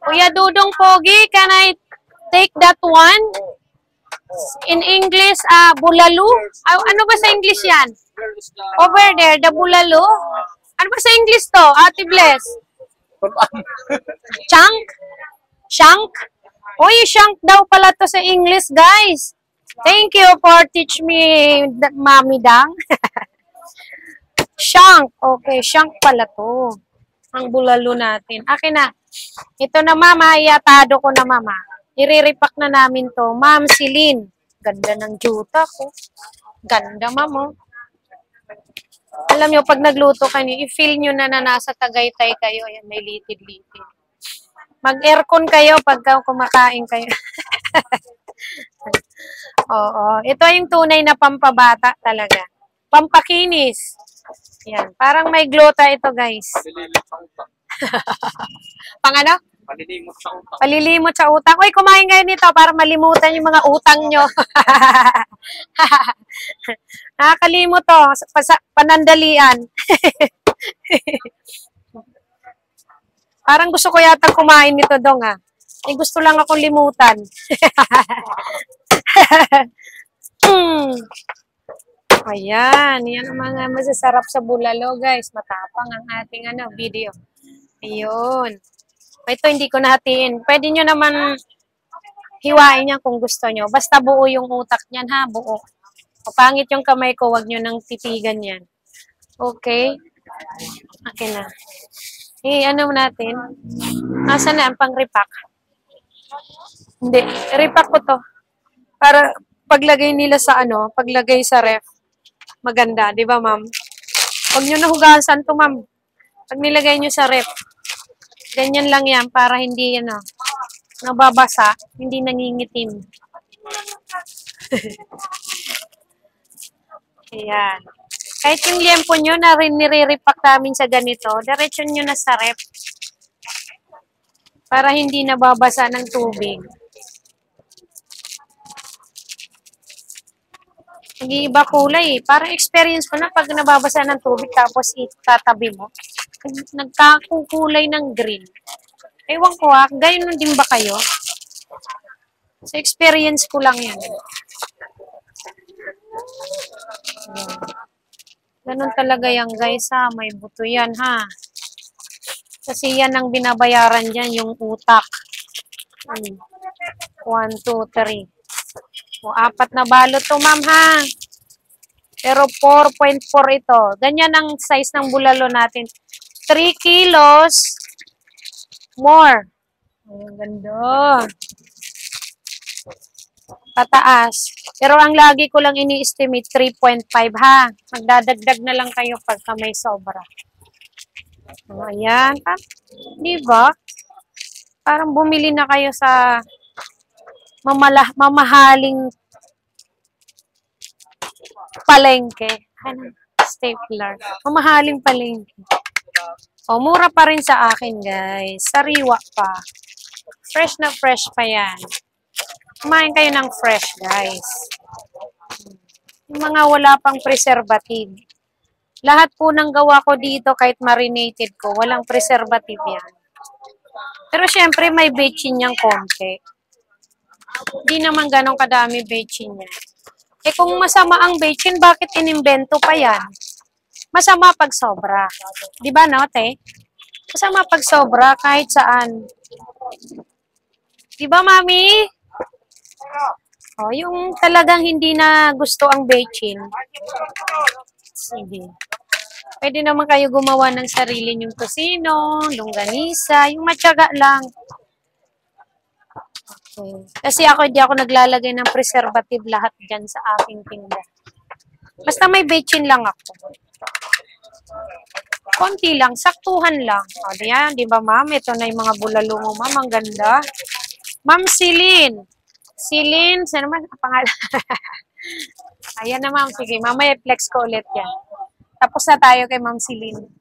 Kuya Dudong Pogi, can I take that one? In English, bulalu? Ano ba sa English yan? Over there, the bulalu? Ano ba sa English to, Ate Bless? Chunk? Shank? Uy, shank daw pala to sa English, guys. Thank you for teach me, Mami Dang. Shank. Okay, shank pala to. Ang bulalo natin. Akin na. Ito na, mama. Iatado ko na, mama. Iriripak na namin to. Ma'am Celine. Ganda ng juta ko. Ganda, ma'am, oh. Alam nyo, pag nagluto kayo, i-feel nyo na nasa Tagaytay kayo. Ayan, may litid-litid. Mag-aircon kayo pagka kumakain kayo. Oo. Ito yung tunay na pampabata talaga. Pampakinis. Yan. Parang may glota ito, guys. Pang ano? Palilimot sa utang. Palilimot sa utang. Uy, kumain kayo nito para malimutan yung mga utang nyo. Nakakalimot to. Panandalian. Parang gusto ko yata kumain nito, Dong, ah. Eh, gusto lang akong limutan. Ayan. Yan ang mga masasarap sa bulalo, guys. Matapang ang ating video. Ayun. Ito hindi ko nahatiin. Pwede nyo naman hiwain yan kung gusto nyo. Basta buo yung utak niyan, ha? Buo. Pangit yung kamay ko, wag nyo nang titigan yan. Okay? Akin na. Ano natin? Nasaan na ang pang-repack? Hindi. Repack ko to. Para paglagay nila sa paglagay sa ref. Maganda, di ba, ma'am? Huwag nyo nahugasan to, ma'am. Pag nilagay nyo sa ref, ganyan lang yan para hindi, nababasa, hindi nangingitim. Ayan. Kahit yung liempo nyo na rin nire-repack namin sa ganito, diretso nyo na sa ref. Para hindi nababasa ng tubig. Nag-iiba kulay eh. Parang experience ko na pag nababasa ng tubig tapos itatabi mo. Nagkakukulay ng green. Ewan ko gayon din ba kayo? Sa experience ko lang yan. Ganun talaga yan, guys, ha. May buto yan, ha. Kasi yan ang binabayaran dyan, yung utak. 1, 2, 3. O, 4 na balot to, ma'am, ha. Pero 4.4 ito. Ganyan ang size ng bulalo natin. 3 kilos more. Ang ganda. Pataas. Pero ang lagi ko lang ini-estimate 3.5, ha. Magdadagdag na lang kayo pagka may sobra. O, ayan. Diba? Parang bumili na kayo sa mamahaling palengke. Stapler. Mamahaling palengke. O, mura pa rin sa akin, guys. Sariwa pa. Fresh na fresh pa yan. Kumain kayo ng fresh, guys. Yung mga wala pang preservative. Lahat po ng gawa ko dito, kahit marinated ko, walang preservative yan. Pero syempre, may bechin niyang konti. Hindi naman ganong kadami bechin niya. Eh kung masama ang bechin, bakit inimbento pa yan? Masama pag sobra. Di ba, no, te? Masama pag sobra kahit saan. Di ba, mami? O, yung talagang hindi na gusto ang bechin. Sige. Pwede naman kayo gumawa ng sarili nyong kusino, longganisa, yung matyaga lang. Okay. Kasi di ako naglalagay ng preservative lahat dyan sa aking tinda. Basta may bechin lang ako. Konti lang, saktuhan lang. O, diyan, di ba, ma'am? Ito na yung mga bulalo mo, ma'am. Ang ganda. Ma'am Celine. Celine, saan naman ang pangalan? Ayan na, ma'am. Sige, mamaya flex ko ulit yan. Tapos na tayo kay Ma'am Celine.